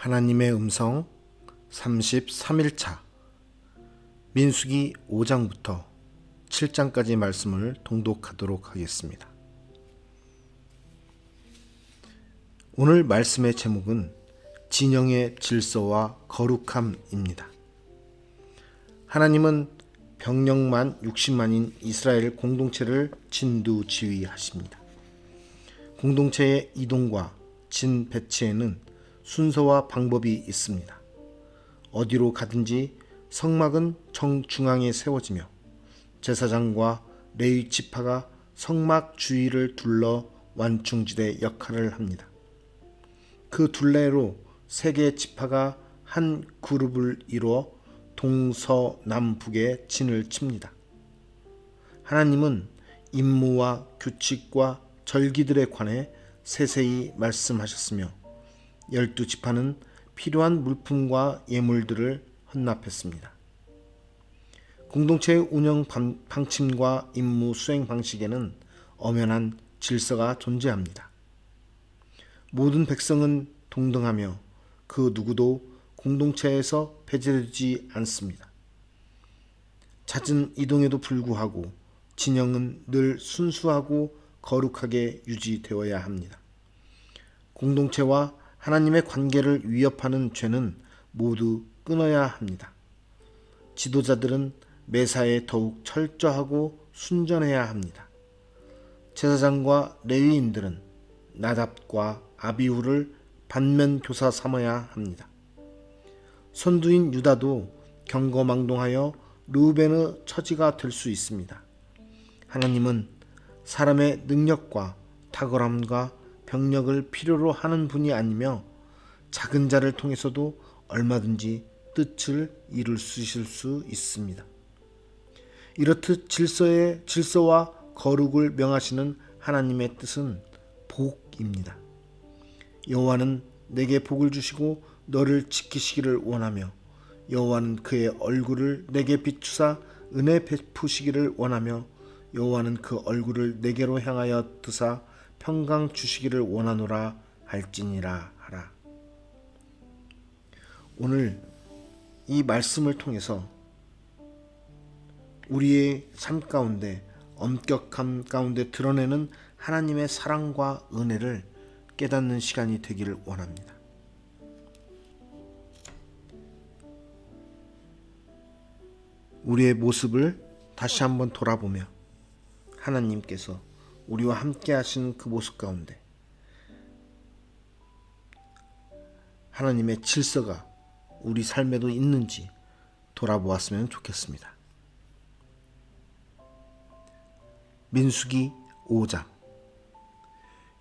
하나님의 음성 33일차 민수기 5장부터 7장까지 말씀을 통독하도록 하겠습니다. 오늘 말씀의 제목은 진영의 질서와 거룩함입니다. 하나님은 병력만 60만인 이스라엘 공동체를 진두지휘하십니다. 공동체의 이동과 진 배치에는 순서와 방법이 있습니다. 어디로 가든지 성막은 정중앙에 세워지며 제사장과 레위 지파가 성막 주위를 둘러 완충지대 역할을 합니다. 그 둘레로 세 개의 지파가 한 그룹을 이루어 동서남북에 진을 칩니다. 하나님은 임무와 규칙과 절기들에 관해 세세히 말씀하셨으며 12지파는 필요한 물품과 예물들을 헌납했습니다. 공동체의 운영 방침과 임무 수행 방식에는 엄연한 질서가 존재합니다. 모든 백성은 동등하며 그 누구도 공동체에서 배제되지 않습니다. 잦은 이동에도 불구하고 진영은 늘 순수하고 거룩하게 유지되어야 합니다. 공동체와 하나님의 관계를 위협하는 죄는 모두 끊어야 합니다. 지도자들은 매사에 더욱 철저하고 순전해야 합니다. 제사장과 레위인들은 나답과 아비후를 반면교사 삼아야 합니다. 선두인 유다도 경거망동하여 르우벤의 처지가 될 수 있습니다. 하나님은 사람의 능력과 탁월함과 병력을 필요로 하는 분이 아니며 작은 자를 통해서도 얼마든지 뜻을 이루실 수 있습니다. 이렇듯 질서와 거룩을 명하시는 하나님의 뜻은 복입니다. 여호와는 내게 복을 주시고 너를 지키시기를 원하며 여호와는 그의 얼굴을 내게 비추사 은혜 베푸시기를 원하며 여호와는 그 얼굴을 내게로 향하여 드사 평강 주시기를 원하노라 할지니라 하라. 오늘 이 말씀을 통해서 우리의 삶 가운데 엄격함 가운데 드러내는 하나님의 사랑과 은혜를 깨닫는 시간이 되기를 원합니다. 우리의 모습을 다시 한번 돌아보며 하나님께서 우리와 함께 하시는 그 모습 가운데 하나님의 질서가 우리 삶에도 있는지 돌아보았으면 좋겠습니다. 민수기 5장.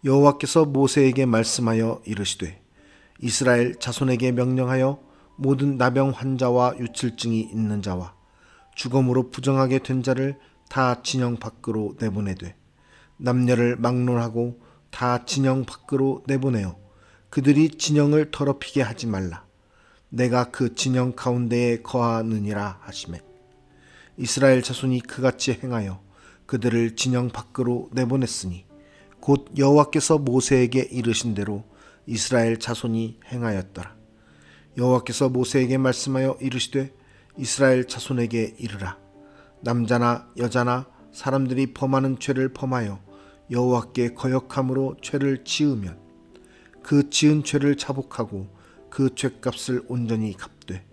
여호와께서 모세에게 말씀하여 이르시되 이스라엘 자손에게 명령하여 모든 나병 환자와 유칠증이 있는 자와 죽음으로 부정하게 된 자를 다 진영 밖으로 내보내되 남녀를 막론하고 다 진영 밖으로 내보내어 그들이 진영을 더럽히게 하지 말라. 내가 그 진영 가운데에 거하느니라 하시매 이스라엘 자손이 그같이 행하여 그들을 진영 밖으로 내보냈으니 곧 여호와께서 모세에게 이르신 대로 이스라엘 자손이 행하였더라. 여호와께서 모세에게 말씀하여 이르시되 이스라엘 자손에게 이르라. 남자나 여자나 사람들이 범하는 죄를 범하여 여호와께 거역함으로 죄를 지으면 그 지은 죄를 자복하고 그 죄값을 온전히 갚되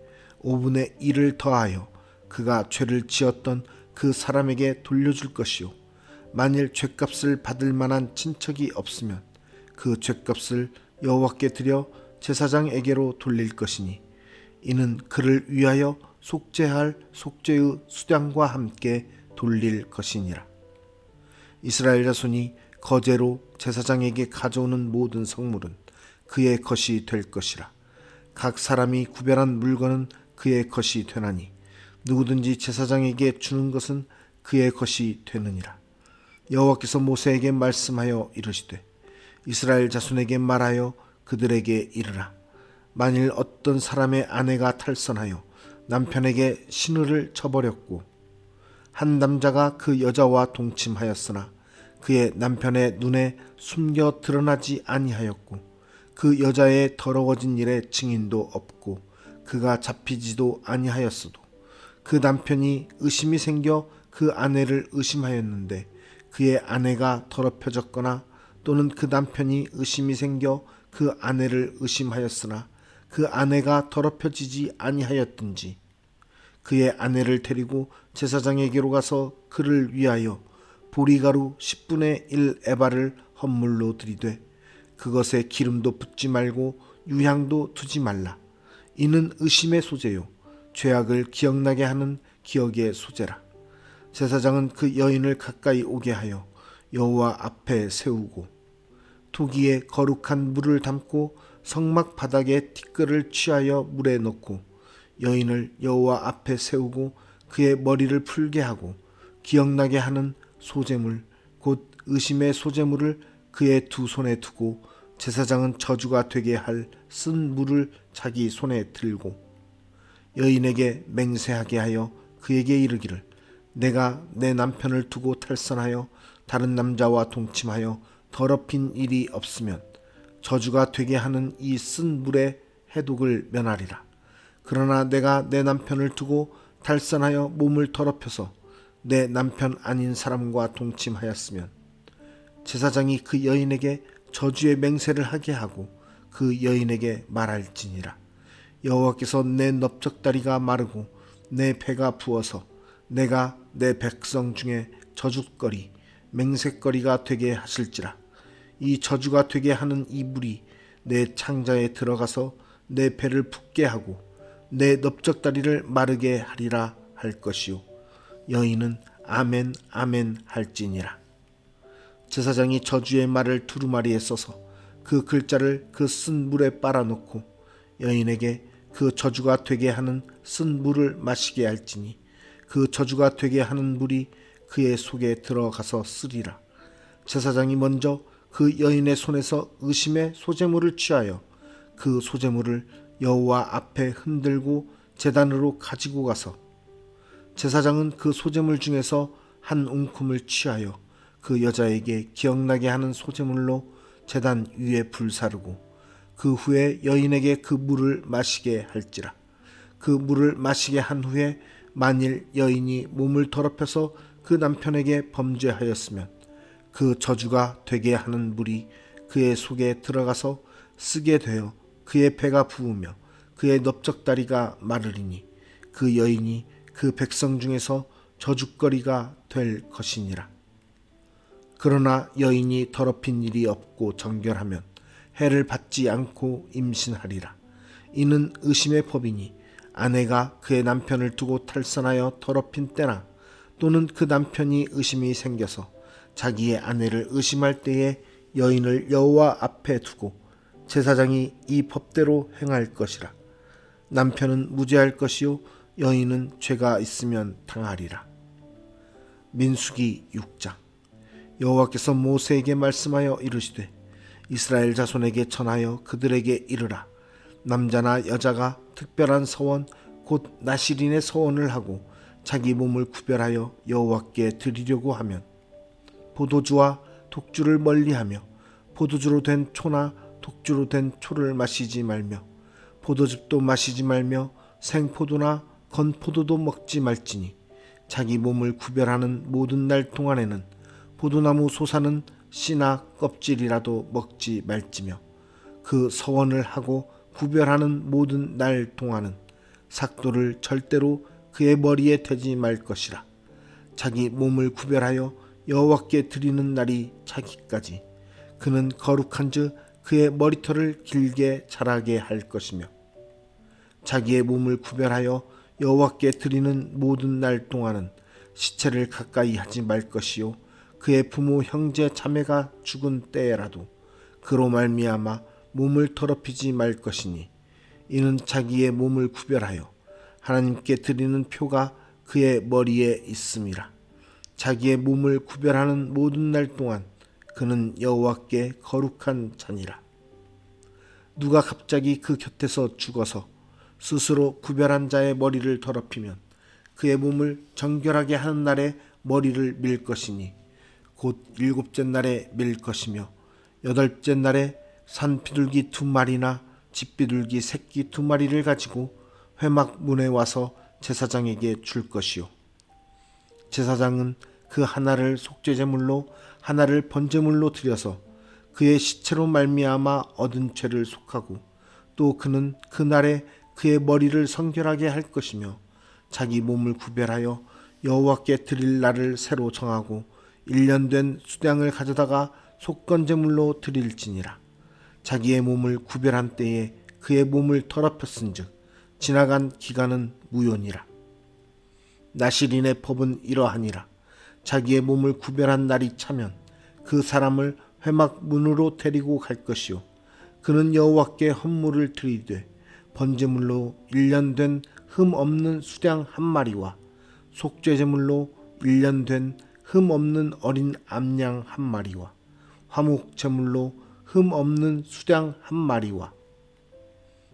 5분의 1을 더하여 그가 죄를 지었던 그 사람에게 돌려줄 것이요 만일 죄값을 받을 만한 친척이 없으면 그 죄값을 여호와께 드려 제사장에게로 돌릴 것이니 이는 그를 위하여 속죄할 속죄의 수량과 함께 돌릴 것이니라. 이스라엘 자손이 거제로 제사장에게 가져오는 모든 성물은 그의 것이 될 것이라. 각 사람이 구별한 물건은 그의 것이 되나니 누구든지 제사장에게 주는 것은 그의 것이 되느니라. 여호와께서 모세에게 말씀하여 이르시되 이스라엘 자손에게 말하여 그들에게 이르라. 만일 어떤 사람의 아내가 탈선하여 남편에게 시누를 쳐버렸고 한 남자가 그 여자와 동침하였으나 그의 남편의 눈에 숨겨 드러나지 아니하였고 그 여자의 더러워진 일에 증인도 없고 그가 잡히지도 아니하였어도 그 남편이 의심이 생겨 그 아내를 의심하였는데 그의 아내가 더럽혀졌거나 또는 그 남편이 의심이 생겨 그 아내를 의심하였으나 그 아내가 더럽혀지지 아니하였든지 그의 아내를 데리고 제사장에게로 가서 그를 위하여 보리가루 10분의 1 에바를 헌물로 드리되 그것에 기름도 붓지 말고 유향도 두지 말라. 이는 의심의 소재요 죄악을 기억나게 하는 기억의 소재라. 제사장은 그 여인을 가까이 오게 하여 여호와 앞에 세우고 토기에 거룩한 물을 담고 성막 바닥에 티끌을 취하여 물에 넣고 여인을 여호와 앞에 세우고 그의 머리를 풀게 하고 기억나게 하는 소제물 곧 의심의 소제물을 그의 두 손에 두고 제사장은 저주가 되게 할 쓴 물을 자기 손에 들고 여인에게 맹세하게 하여 그에게 이르기를 내가 내 남편을 두고 탈선하여 다른 남자와 동침하여 더럽힌 일이 없으면 저주가 되게 하는 이 쓴 물의 해독을 면하리라. 그러나 내가 내 남편을 두고 탈선하여 몸을 더럽혀서 내 남편 아닌 사람과 동침하였으면 제사장이 그 여인에게 저주의 맹세를 하게 하고 그 여인에게 말할지니라. 여호와께서 내 넓적다리가 마르고 내 배가 부어서 내가 내 백성 중에 저주거리 맹세거리가 되게 하실지라. 이 저주가 되게 하는 이 물이 내 창자에 들어가서 내 배를 붓게 하고 내 넓적다리를 마르게 하리라 할 것이요 여인은 아멘 아멘 할지니라. 제사장이 저주의 말을 두루마리에 써서 그 글자를 그 쓴 물에 빨아놓고 여인에게 그 저주가 되게 하는 쓴 물을 마시게 할지니 그 저주가 되게 하는 물이 그의 속에 들어가서 쓰리라. 제사장이 먼저 그 여인의 손에서 의심의 소제물을 취하여 그 소제물을 여호와 앞에 흔들고 제단으로 가지고 가서 제사장은 그 소제물 중에서 한 웅큼을 취하여 그 여자에게 기억나게 하는 소제물로 제단 위에 불사르고 그 후에 여인에게 그 물을 마시게 할지라. 그 물을 마시게 한 후에 만일 여인이 몸을 더럽혀서 그 남편에게 범죄하였으면 그 저주가 되게 하는 물이 그의 속에 들어가서 쓰게 되어 그의 배가 부으며 그의 넓적다리가 마르리니 그 여인이 그 백성 중에서 저주거리가 될 것이니라. 그러나 여인이 더럽힌 일이 없고 정결하면 해를 받지 않고 임신하리라. 이는 의심의 법이니 아내가 그의 남편을 두고 탈선하여 더럽힌 때나 또는 그 남편이 의심이 생겨서 자기의 아내를 의심할 때에 여인을 여호와 앞에 두고 제사장이 이 법대로 행할 것이라. 남편은 무죄할 것이요 여인은 죄가 있으면 당하리라. 민수기 6장. 여호와께서 모세에게 말씀하여 이르시되 이스라엘 자손에게 전하여 그들에게 이르라. 남자나 여자가 특별한 서원 곧 나실인의 서원을 하고 자기 몸을 구별하여 여호와께 드리려고 하면 포도주와 독주를 멀리하며 포도주로 된 초나 독주로 된 초를 마시지 말며 포도즙도 마시지 말며 생포도나 건포도도 먹지 말지니 자기 몸을 구별하는 모든 날 동안에는 포도나무 솟아는 씨나 껍질이라도 먹지 말지며 그 서원을 하고 구별하는 모든 날 동안은 삭도를 절대로 그의 머리에 대지 말 것이라. 자기 몸을 구별하여 여호와께 드리는 날이 차기까지 그는 거룩한즉 그의 머리털을 길게 자라게 할 것이며 자기의 몸을 구별하여 여호와께 드리는 모든 날 동안은 시체를 가까이 하지 말 것이요 그의 부모 형제 자매가 죽은 때에라도 그로 말미암아 몸을 더럽히지 말 것이니 이는 자기의 몸을 구별하여 하나님께 드리는 표가 그의 머리에 있음이라. 자기의 몸을 구별하는 모든 날 동안 그는 여호와께 거룩한 자니라. 누가 갑자기 그 곁에서 죽어서 스스로 구별한 자의 머리를 더럽히면 그의 몸을 정결하게 하는 날에 머리를 밀 것이니 곧 일곱째 날에 밀 것이며 여덟째 날에 산비둘기 2마리나 집비둘기 새끼 2마리를 가지고 회막 문에 와서 제사장에게 줄 것이요. 제사장은 그 하나를 속죄제물로 하나를 번제물로 드려서 그의 시체로 말미암아 얻은 죄를 속하고 또 그는 그날에 그의 머리를 성결하게 할 것이며 자기 몸을 구별하여 여호와께 드릴 날을 새로 정하고 1년 된 수량을 가져다가 속건제물로 드릴지니라. 자기의 몸을 구별한 때에 그의 몸을 더럽혔은즉 지나간 기간은 무효니라. 나실인의 법은 이러하니라. 자기의 몸을 구별한 날이 차면 그 사람을 회막 문으로 데리고 갈 것이요 그는 여호와께 헌물을 드리되 번제물로 1년 된 흠 없는 수량 1마리와 속죄제물로 1년 된 흠 없는 어린 암양 1마리와 화목제물로 흠 없는 수량 1마리와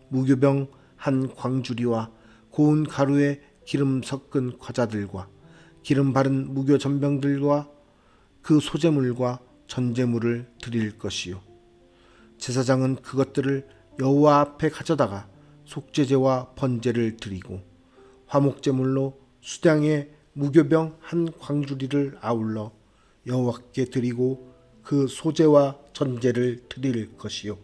무교병 1광주리와 고운 가루에 기름 섞은 과자들과 기름 바른 무교 전병들과 그 소제물과 전제물을 드릴 것이요 제사장은 그것들을 여호와 앞에 가져다가 속죄제와 번제를 드리고 화목제물로 수량의 무교병 1광주리를 아울러 여호와께 드리고 그 소제와 전제를 드릴 것이요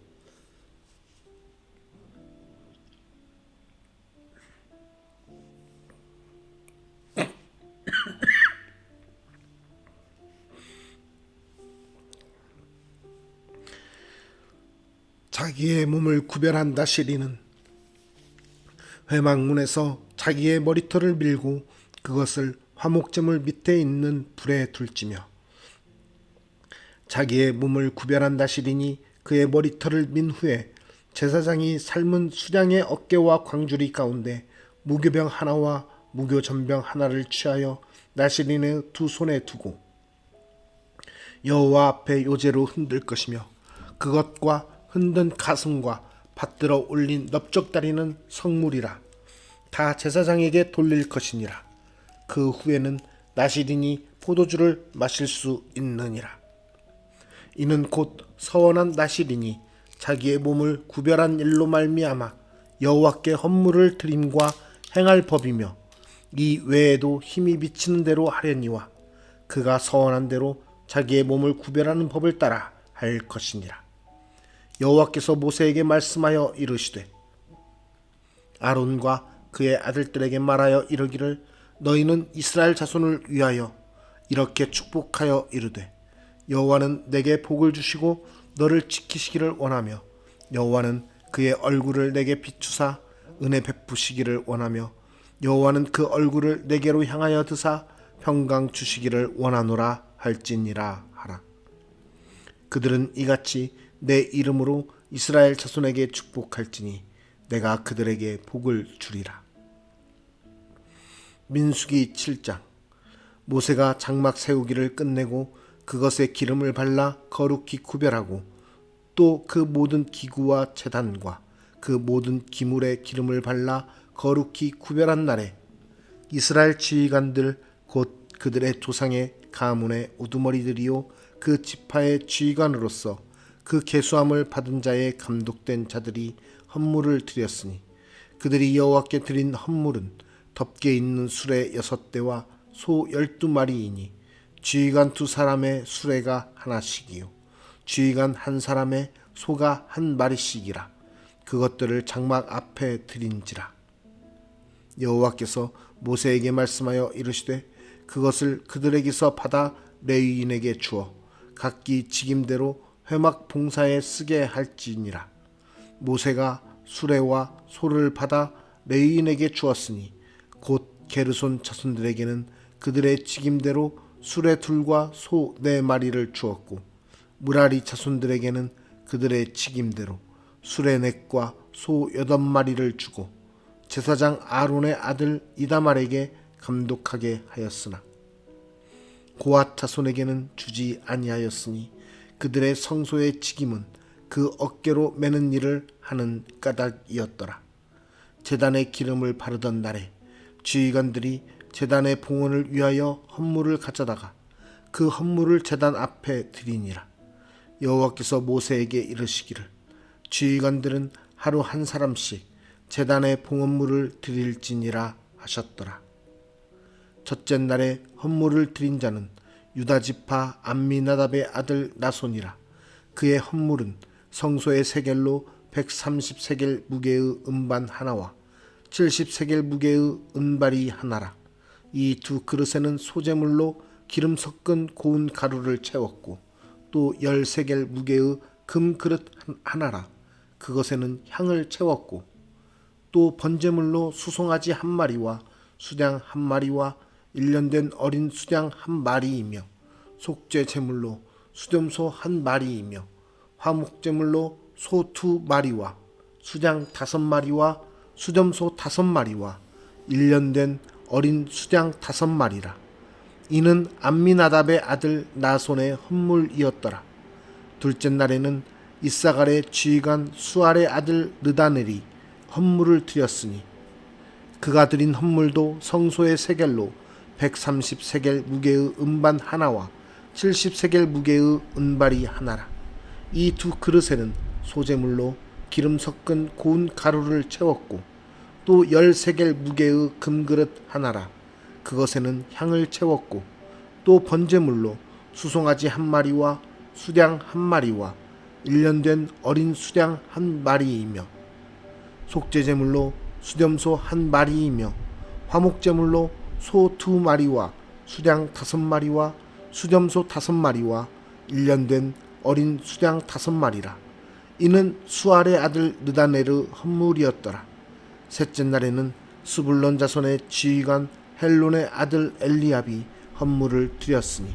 자기의 몸을 구별한 나실인은 회막문에서 자기의 머리털을 밀고 그것을 화목제물 밑에 있는 불에 둘지며 자기의 몸을 구별한 나실인이 그의 머리털을 민 후에 제사장이 삶은 수량의 어깨와 광주리 가운데 무교병 하나와 무교전병 하나를 취하여 나실인의 2손에 두고 여호와 앞에 요제로 흔들 것이며 그것과 흔든 가슴과 받들어 올린 넓적다리는 성물이라 다 제사장에게 돌릴 것이니라. 그 후에는 나실인이 포도주를 마실 수 있느니라. 이는 곧 서원한 나실인이 자기의 몸을 구별한 일로 말미암아 여호와께 헌물을 드림과 행할 법이며 이 외에도 힘이 미치는 대로 하려니와 그가 서원한 대로 자기의 몸을 구별하는 법을 따라 할 것이니라. 여호와께서 모세에게 말씀하여 이르시되 아론과 그의 아들들에게 말하여 이르기를 너희는 이스라엘 자손을 위하여 이렇게 축복하여 이르되 여호와는 내게 복을 주시고 너를 지키시기를 원하며 여호와는 그의 얼굴을 내게 비추사 은혜 베푸시기를 원하며 여호와는 그 얼굴을 내게로 향하여 드사 평강 주시기를 원하노라 할지니라 하라. 그들은 이같이 내 이름으로 이스라엘 자손에게 축복할지니 내가 그들에게 복을 주리라. 민수기 7장. 모세가 장막 세우기를 끝내고 그것에 기름을 발라 거룩히 구별하고 또 그 모든 기구와 제단과 그 모든 기물에 기름을 발라 거룩히 구별한 날에 이스라엘 지휘관들 곧 그들의 조상의 가문의 우두머리들이요 그 지파의 지휘관으로서 그 계수함을 받은 자의 감독된 자들이 헌물을 드렸으니 그들이 여호와께 드린 헌물은 덮개 있는 수레 6대와 소 12마리이니 지휘관 2사람의 수레가 하나씩이요 지휘관 1사람의 소가 1마리씩이라. 그것들을 장막 앞에 드린지라. 여호와께서 모세에게 말씀하여 이르시되 그것을 그들에게서 받아 레위인에게 주어 각기 직임대로 회막 봉사에 쓰게 할지니라. 모세가 수레와 소를 받아 레위인에게 주었으니 곧 게르손 자손들에게는 그들의 직임대로 수레 둘과 소 4마리를 주었고 무라리 자손들에게는 그들의 직임대로 수레 4과 소 8마리를 주고 제사장 아론의 아들 이다말에게 감독하게 하였으나 고앗 자손에게는 주지 아니하였으니 그들의 성소의 직임은 그 어깨로 매는 일을 하는 까닭이었더라. 제단에 기름을 바르던 날에 지휘관들이 제단의 봉헌을 위하여 헌물을 가져다가 그 헌물을 제단 앞에 드리니라. 여호와께서 모세에게 이르시기를 지휘관들은 하루 한 사람씩 제단에 봉헌물을 드릴지니라 하셨더라. 첫째 날에 헌물을 드린 자는 유다지파 암미나답의 아들 나손이라. 그의 헌물은 성소의 세겔로 130세겔 무게의 은반 하나와 70세겔 무게의 은발이 하나라. 이 두 그릇에는 소재물로 기름 섞은 고운 가루를 채웠고 또 10세겔 무게의 금 그릇 하나라. 그것에는 향을 채웠고 또 번제물로 수송아지 한 마리와 수양 한 마리와 1년 된 어린 수양 한 마리이며 속죄 제물로 수염소 한 마리이며 화목제물로 소 2마리와 수양 5마리와 수염소 5마리와 1년 된 어린 수양 5마리라. 이는 암미나답의 아들 나손의 헌물이었더라. 둘째 날에는 이사갈의 지휘관 수알의 아들 르다넬이 헌물을 드렸으니 그가 드린 헌물도 성소의 세겔로 130세겔 무게의 은반 하나와 70세겔 무게의 은발이 하나라. 이 두 그릇에는 소재물로 기름 섞은 고운 가루를 채웠고 또 10세겔 무게의 금그릇 하나라. 그것에는 향을 채웠고 또 번제물로 수송아지 한 마리와 수양 한 마리와 1년 된 어린 수양 한 마리이며 속죄제물로 수염소 한 마리이며 화목제물로 소 2마리와 수양 5마리와 수염소 5마리와 1년 된 어린 수양 5마리라. 이는 수알의 아들 르다넬의 헌물이었더라. 셋째 날에는 스불론 자손의 지휘관 헬론의 아들 엘리압이 헌물을 드렸으니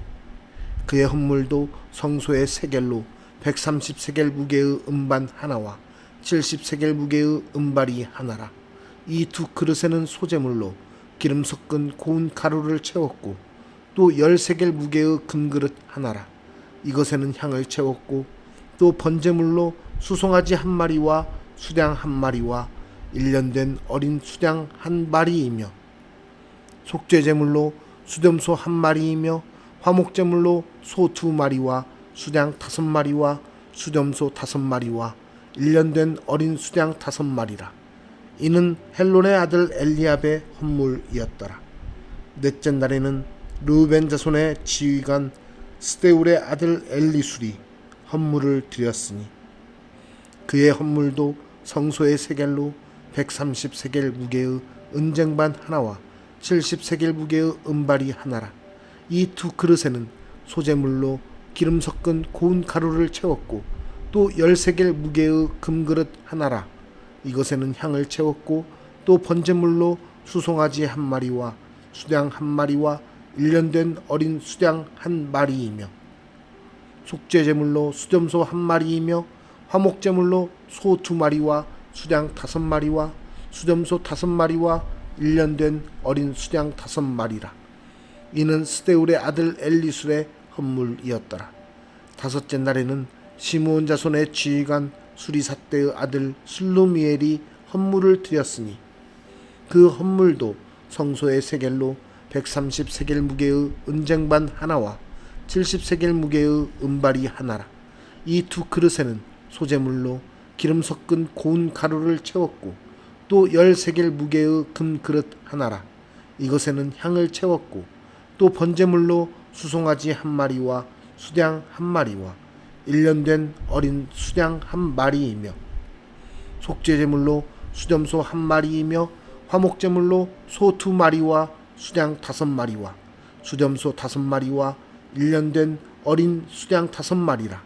그의 헌물도 성소의 세겔로 130세겔 무게의 은반 하나와 70세겔 무게의 은발이 하나라. 이 두 그릇에는 소재물로 기름 섞은 고운 가루를 채웠고 또 10세겔 무게의 금그릇 하나라. 이것에는 향을 채웠고 또 번제물로 수송아지 한 마리와 수양 한 마리와 1년 된 어린 수양 한 마리이며 속죄제물로 수염소 한 마리이며 화목제물로 소 2마리와 수양 5마리와 수염소 5마리와 1년 된 어린 수양 5마리라. 이는 헬론의 아들 엘리압의 헌물이었더라. 넷째 날에는 르우벤 자손의 지휘관 스데울의 아들 엘리술이 헌물을 드렸으니 그의 헌물도 성소의 세겔로 130세겔 무게의 은쟁반 하나와 70세겔 무게의 은발이 하나라. 이 두 그릇에는 소재물로 기름 섞은 고운 가루를 채웠고 또 10세겔 무게의 금그릇 하나라. 이것에는 향을 채웠고 또 번제물로 수송아지 한 마리와 수양 한 마리와 1년 된 어린 수양 한 마리이며 속죄제물로 수염소 한 마리이며 화목제물로 소 2마리와 수양 5마리와 수염소 5마리와 1년 된 어린 수양 5마리라. 이는 스데울의 아들 엘리술의 헌물이었더라. 다섯째 날에는 시므온 자손의 지휘관 수리삿대의 아들 슬루미엘이 헌물을 드렸으니 그 헌물도 성소의 세겔로 130세겔 무게의 은쟁반 하나와 70세겔 무게의 은발이 하나라. 이 두 그릇에는 소재물로 기름 섞은 고운 가루를 채웠고 또 10세겔 무게의 금그릇 하나라. 이것에는 향을 채웠고 또 번제물로 수송아지 한 마리와 수양 한 마리와 1년 된 어린 수양 한 마리이며 속죄제물로 수염소 한 마리이며 화목제물로 소 2마리와 수양 5마리와 수염소 5마리와 1년 된 어린 수양 5마리라.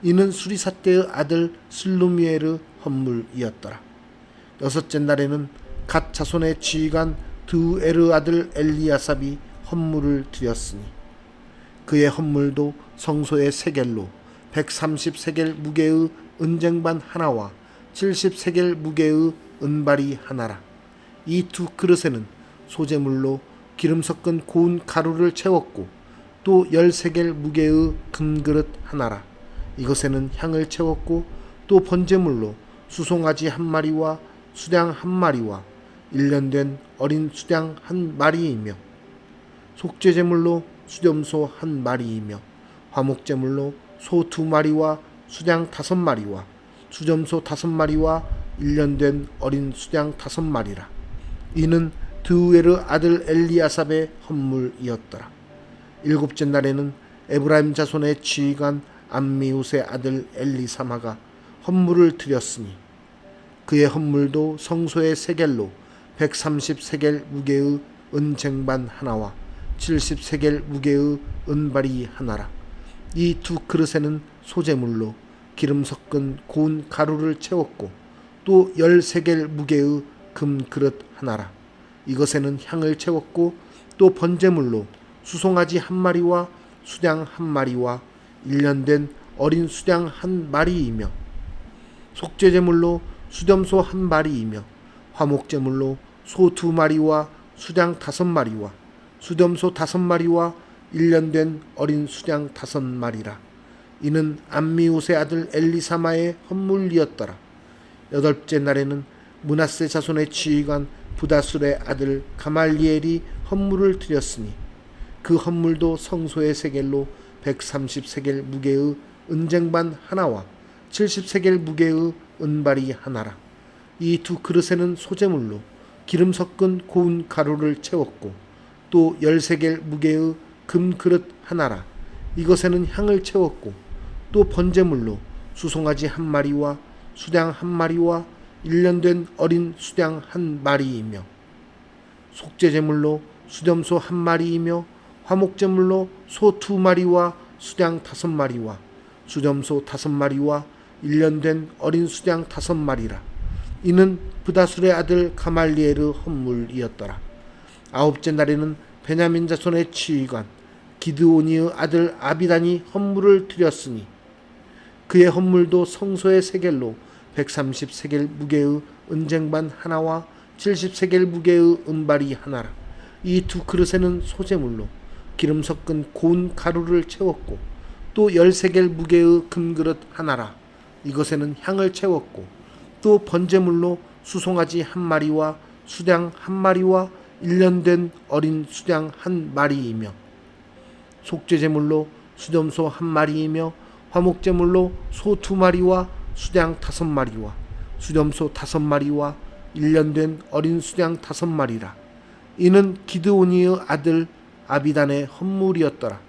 이는 수리삿대의 아들 슬루미엘의 헌물이었더라. 여섯째 날에는 갓 자손의 지휘관 드우엘의 아들 엘리야삽이 헌물을 드렸으니 그의 헌물도 성소의 세겔로 130세겔 무게의 은쟁반 하나와 70세겔 무게의 은발이 하나라. 이 두 그릇에는 소재물로 기름 섞은 고운 가루를 채웠고 또 10세겔 무게의 금그릇 하나라. 이것에는 향을 채웠고 또 번제물로 수송아지 한 마리와 수양 한 마리와 1년 된 어린 수양 한 마리이며 속죄제물로 수염소 한 마리이며 화목제물로 소 2마리와 수양 5마리와 수점소 5마리와 1년 된 어린 수양 5마리라. 이는 드우에르 아들 엘리아삽의 헌물이었더라. 일곱째 날에는 에브라임 자손의 지휘관 암미우스의 아들 엘리사마가 헌물을 드렸으니 그의 헌물도 성소의 세겔로 130세겔 무게의 은쟁반 하나와 70세겔 무게의 은발이 하나라. 이 두 그릇에는 소재물로 기름 섞은 고운 가루를 채웠고 또 10세겔 무게의 금그릇 하나라. 이것에는 향을 채웠고 또 번제물로 수송아지 1마리와 수양 1마리와 1년 된 어린 수양 1마리이며 속죄제물로 수염소 1마리이며 화목제물로 소 2마리와 수양 5마리와 수염소 5마리와 1년 된 어린 수양 5마리라. 이는 암미우스의 아들 엘리사마의 헌물이었더라. 여덟째 날에는 므낫세 자손의 지휘관 부다술의 아들 가말리엘이 헌물을 드렸으니 그 헌물도 성소의 세겔로 130세겔 무게의 은쟁반 하나와 70세겔 무게의 은발이 하나라. 이 두 그릇에는 소재물로 기름 섞은 고운 가루를 채웠고 또 10세겔 무게의 금그릇 하나라. 이것에는 향을 채웠고 또 번제물로 수송아지 1마리와 수양 1마리와 1년 된 어린 수양 1마리이며 속죄제물로 수염소 1마리이며 화목제물로 소 2마리와 수양 5마리와 수염소 5마리와 1년 된 어린 수양 5마리라. 이는 부다술의 아들 가말리엘의 헌물이었더라. 아홉째 날에는 베냐민 자손의 지휘관 기드오니의 아들 아비단이 헌물을 드렸으니 그의 헌물도 성소의 세겔로 130세겔 무게의 은쟁반 하나와 70세겔 무게의 은발이 하나라. 이 두 그릇에는 소재물로 기름 섞은 고운 가루를 채웠고 또 10세겔 무게의 금그릇 하나라. 이것에는 향을 채웠고 또 번제물로 수송아지 1마리와 수양 1마리와 1년 된 어린 수양 1마리이며 속죄제물로 수염소 1마리이며 화목제물로 소 2마리와 수양 5마리와 수염소 5마리와 1년 된 어린 수양 5마리라. 이는 기드오니의 아들 아비단의 헌물이었더라.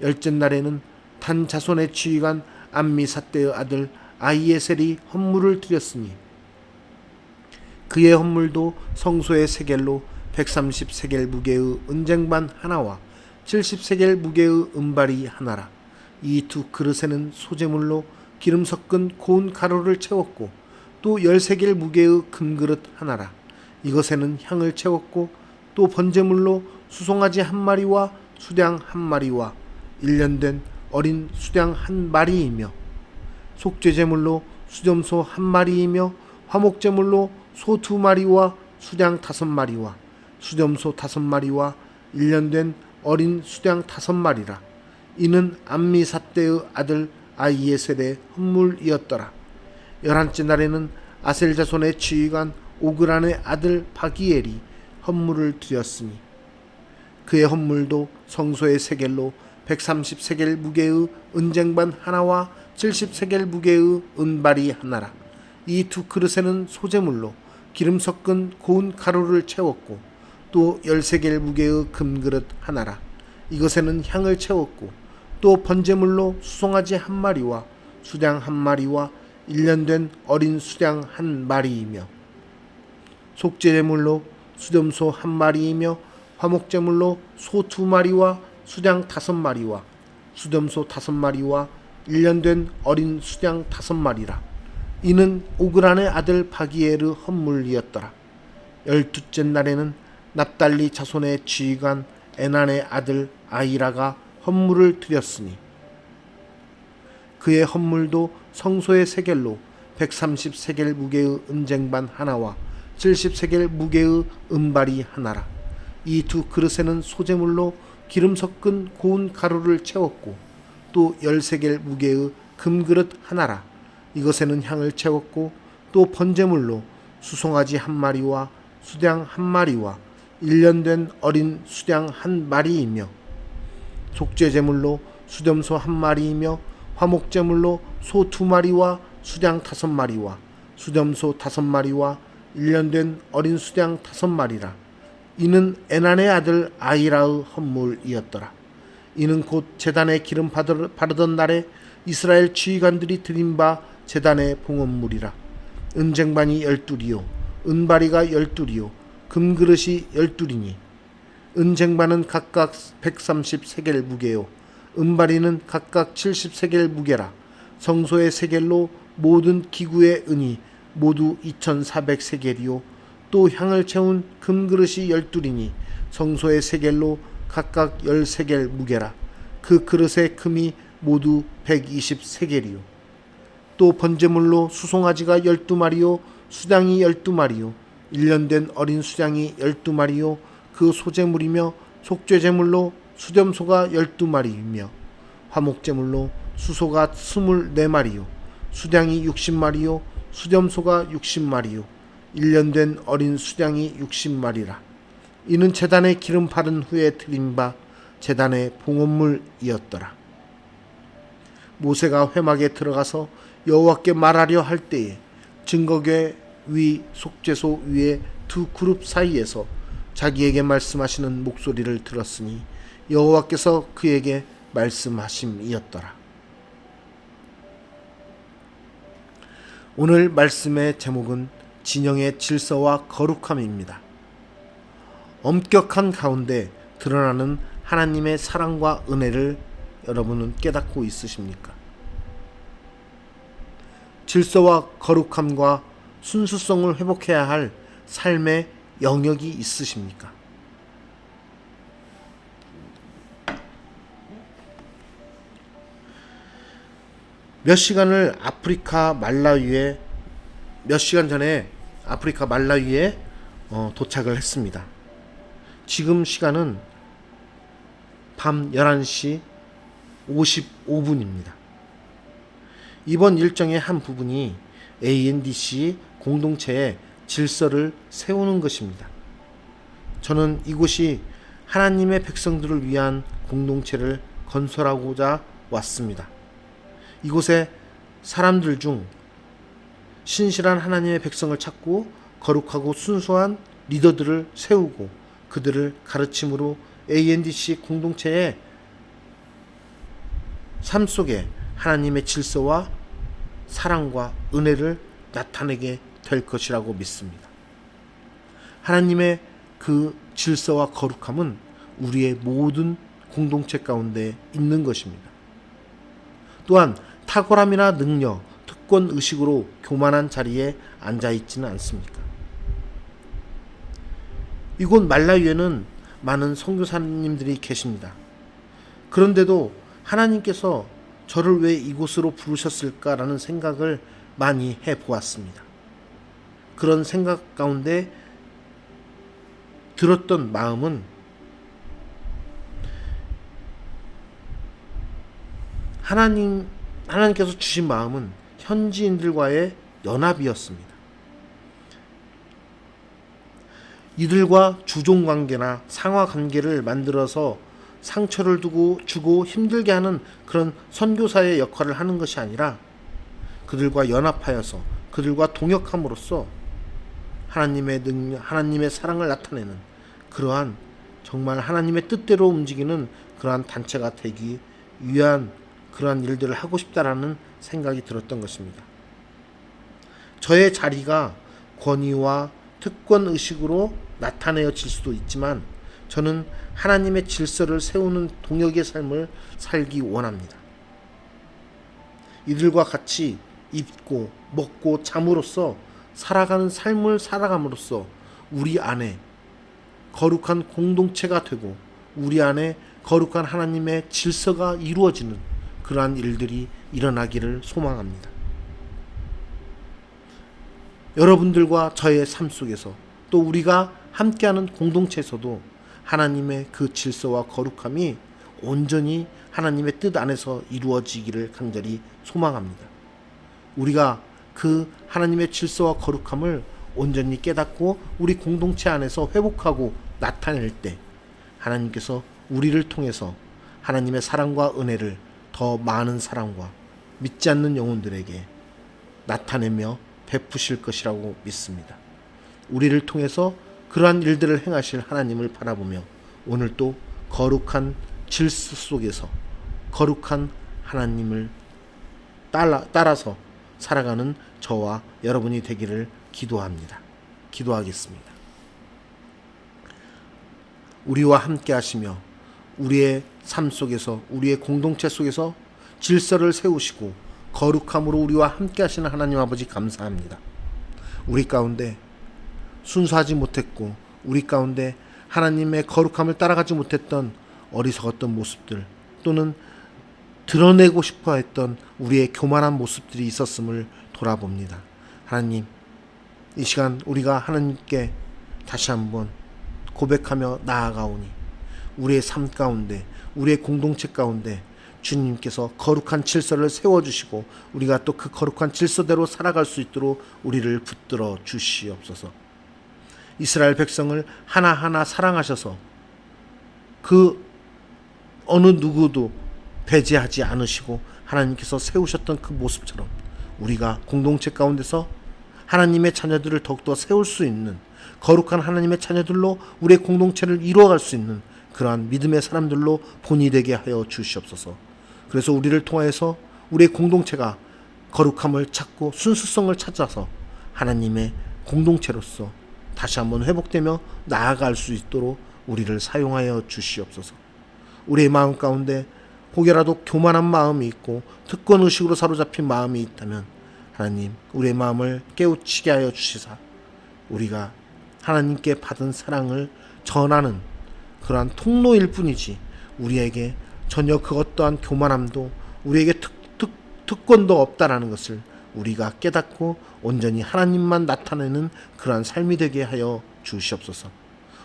열째 날에는 단 자손의 지휘관 암미사대의 아들 아히에셀이 헌물을 드렸으니 그의 헌물도 성소의 세겔로 130세겔 무게의 은쟁반 하나와 70세겔 무게의 은발이 하나라. 이 두 그릇에는 소재물로 기름 섞은 고운 가루를 채웠고 또 10세겔 무게의 금그릇 하나라. 이것에는 향을 채웠고 또 번제물로 수송아지 1마리와 수양 1마리와 1년 된 어린 수양 1마리이며 속죄제물로 수염소 1마리이며 화목제물로 소 2마리와 수양 5마리와 수염소 5마리와 1년 된 어린 수양 5마리라. 이는 암미사대의 아들 아히에셀의 헌물이었더라. 11째 날에는 아셀 자손의 지휘관 오그란의 아들 바기엘이 헌물을 드렸으니 그의 헌물도 성소의 세겔로 130세겔 무게의 은쟁반 하나와 70세겔 무게의 은발이 하나라. 이 두 그릇에는 소재물로 기름 섞은 고운 가루를 채웠고 또 10세겔 무게의 금그릇 하나라. 이것에는 향을 채웠고 또 번제물로 수송아지 1마리와 수양 1마리와 1년 된 어린 수양 1마리이며 속죄제물로 수염소 1마리이며 화목제물로 소 2마리와 수양 5마리와 수염소 5마리와 1년 된 어린 수양 5마리라. 이는 오그란의 아들 바기엘의 헌물이었더라. 12째 날에는 납달리 자손의 지휘관 에난의 아들 아이라가 헌물을 드렸으니 그의 헌물도 성소의 세겔로 130세겔 무게의 은쟁반 하나와 70세겔 무게의 은발이 하나라. 이 두 그릇에는 소재물로 기름 섞은 고운 가루를 채웠고 또 10세겔 무게의 금그릇 하나라. 이것에는 향을 채웠고 또 번제물로 수송아지 1마리와 수양 1마리와 1년 된 어린 수양 1마리이며 속죄제물로 수염소 1마리이며 화목제물로 소 2마리와 수량 5마리와 수렴소 5마리와 1년 된 어린 수량 5마리라. 이는 에난의 아들 아이라의 헌물이었더라. 이는 곧 제단에 기름 바르던 날에 이스라엘 지휘관들이 드린 바 제단의 봉헌물이라. 은쟁반이 12이요 은바리가 12이요 금그릇이 12이니 은쟁반은 각각 130세겔 무게요 은바리는 각각 70세겔 무게라. 성소의 세겔로 모든 기구의 은이 모두 2400세겔이요 또 향을 채운 금그릇이 12이니 성소의 세겔로 각각 10세겔 무게라. 그 그릇의 금이 모두 120세겔이요 또 번제물로 수송아지가 12마리요 수장이 12마리요 1년 된 어린 수장이 12마리요 그 소제물이며 속죄제물로 수렴소가 12마리이며 화목제물로 수소가 24마리요 수장이 60마리요 수렴소가 60마리요 1년 된 어린 수장이 60마리라. 이는 제단에 기름 바른 후에 드린 바 제단의 봉헌물이었더라. 모세가 회막에 들어가서 여호와께 말하려 할 때에 증거궤 위 속죄소 위에 두 그룹 사이에서 자기에게 말씀하시는 목소리를 들었으니 여호와께서 그에게 말씀하심이었더라. 오늘 말씀의 제목은 진영의 질서와 거룩함입니다. 엄격한 가운데 드러나는 하나님의 사랑과 은혜를 여러분은 깨닫고 있으십니까? 질서와 거룩함과 순수성을 회복해야 할 삶의 영역이 있으십니까? 몇 시간 전에 아프리카 말라위에 도착을 했습니다. 지금 시간은 밤 11시 55분입니다. 이번 일정의 한 부분이 ANDC 공동체의 질서를 세우는 것입니다. 저는 이곳이 하나님의 백성들을 위한 공동체를 건설하고자 왔습니다. 이곳에 사람들 중 신실한 하나님의 백성을 찾고 거룩하고 순수한 리더들을 세우고 그들을 가르침으로 ANDC 공동체의 삶 속에 하나님의 질서와 사랑과 은혜를 나타내게 될 것이라고 믿습니다. 하나님의 그 질서와 거룩함은 우리의 모든 공동체 가운데 있는 것입니다. 또한 탁월함이나 능력, 특권 의식으로 교만한 자리에 앉아있지는 않습니까? 이곳 말라위에는 많은 선교사님들이 계십니다. 그런데도 하나님께서 저를 왜 이곳으로 부르셨을까라는 생각을 많이 해보았습니다. 그런 생각 가운데 들었던 마음은 하나님께서 주신 마음은 현지인들과의 연합이었습니다. 이들과 주종관계나 상하관계를 만들어서 상처를 주고 힘들게 하는 그런 선교사의 역할을 하는 것이 아니라 그들과 연합하여서 그들과 동역함으로써 하나님의 능력, 하나님의 사랑을 나타내는 그러한 정말 하나님의 뜻대로 움직이는 그러한 단체가 되기 위한 그러한 일들을 하고 싶다라는 생각이 들었던 것입니다. 저의 자리가 권위와 특권 의식으로 나타내어질 수도 있지만 저는 하나님의 질서를 세우는 동역의 삶을 살기 원합니다. 이들과 같이 입고 먹고 잠으로써 살아가는 삶을 살아감으로써 우리 안에 거룩한 공동체가 되고 우리 안에 거룩한 하나님의 질서가 이루어지는 그러한 일들이 일어나기를 소망합니다. 여러분들과 저의 삶 속에서 또 우리가 함께하는 공동체에서도 하나님의 그 질서와 거룩함이 온전히 하나님의 뜻 안에서 이루어지기를 간절히 소망합니다. 우리가 그 하나님의 질서와 거룩함을 온전히 깨닫고 우리 공동체 안에서 회복하고 나타낼 때 하나님께서 우리를 통해서 하나님의 사랑과 은혜를 더 많은 사람과 믿지 않는 영혼들에게 나타내며 베푸실 것이라고 믿습니다. 우리를 통해서 그러한 일들을 행하실 하나님을 바라보며 오늘도 거룩한 질서 속에서 거룩한 하나님을 따라서 살아가는 저와 여러분이 되기를 기도합니다. 기도하겠습니다. 우리와 함께 하시며 우리의 삶 속에서 우리의 공동체 속에서 질서를 세우시고 거룩함으로 우리와 함께 하시는 하나님 아버지 감사합니다. 우리 가운데 순수하지 못했고 우리 가운데 하나님의 거룩함을 따라가지 못했던 어리석었던 모습들 또는 드러내고 싶어 했던 우리의 교만한 모습들이 있었음을 돌아봅니다. 하나님, 이 시간 우리가 하나님께 다시 한번 고백하며 나아가오니 우리의 삶 가운데 우리의 공동체 가운데 주님께서 거룩한 질서를 세워주시고 우리가 또 그 거룩한 질서대로 살아갈 수 있도록 우리를 붙들어 주시옵소서. 이스라엘 백성을 하나하나 사랑하셔서 그 어느 누구도 배제하지 않으시고 하나님께서 세우셨던 그 모습처럼 우리가 공동체 가운데서 하나님의 자녀들을 더욱더 세울 수 있는 거룩한 하나님의 자녀들로 우리의 공동체를 이루어갈 수 있는 그러한 믿음의 사람들로 본이 되게 하여 주시옵소서. 그래서 우리를 통하여서 우리의 공동체가 거룩함을 찾고 순수성을 찾아서 하나님의 공동체로서 다시 한번 회복되며 나아갈 수 있도록 우리를 사용하여 주시옵소서. 우리의 마음 가운데 혹여라도 교만한 마음이 있고 특권의식으로 사로잡힌 마음이 있다면 하나님 우리의 마음을 깨우치게 하여 주시사 우리가 하나님께 받은 사랑을 전하는 그러한 통로일 뿐이지 우리에게 전혀 그것 또한 교만함도 우리에게 특권도 없다라는 것을 우리가 깨닫고 온전히 하나님만 나타내는 그러한 삶이 되게 하여 주시옵소서.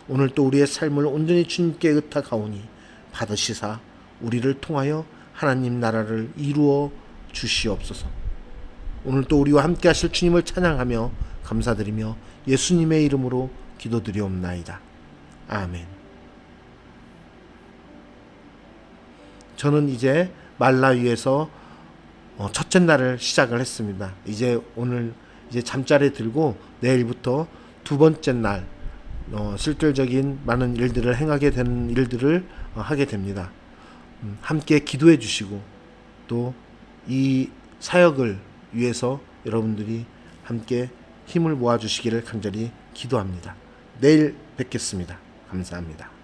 오늘 또 우리의 삶을 온전히 주님께 의탁하오니 받으시사 우리를 통하여 하나님 나라를 이루어 주시옵소서. 오늘 또 우리와 함께 하실 주님을 찬양하며 감사드리며 예수님의 이름으로 기도드리옵나이다. 아멘. 저는 이제 말라위에서 첫째 날을 시작을 했습니다. 이제 오늘 이제 잠자리 들고 내일부터 두 번째 날 실질적인 많은 일들을 행하게 되는 일들을 하게 됩니다. 함께 기도해 주시고 또 이 사역을 위해서 여러분들이 함께 힘을 모아 주시기를 간절히 기도합니다. 내일 뵙겠습니다. 감사합니다.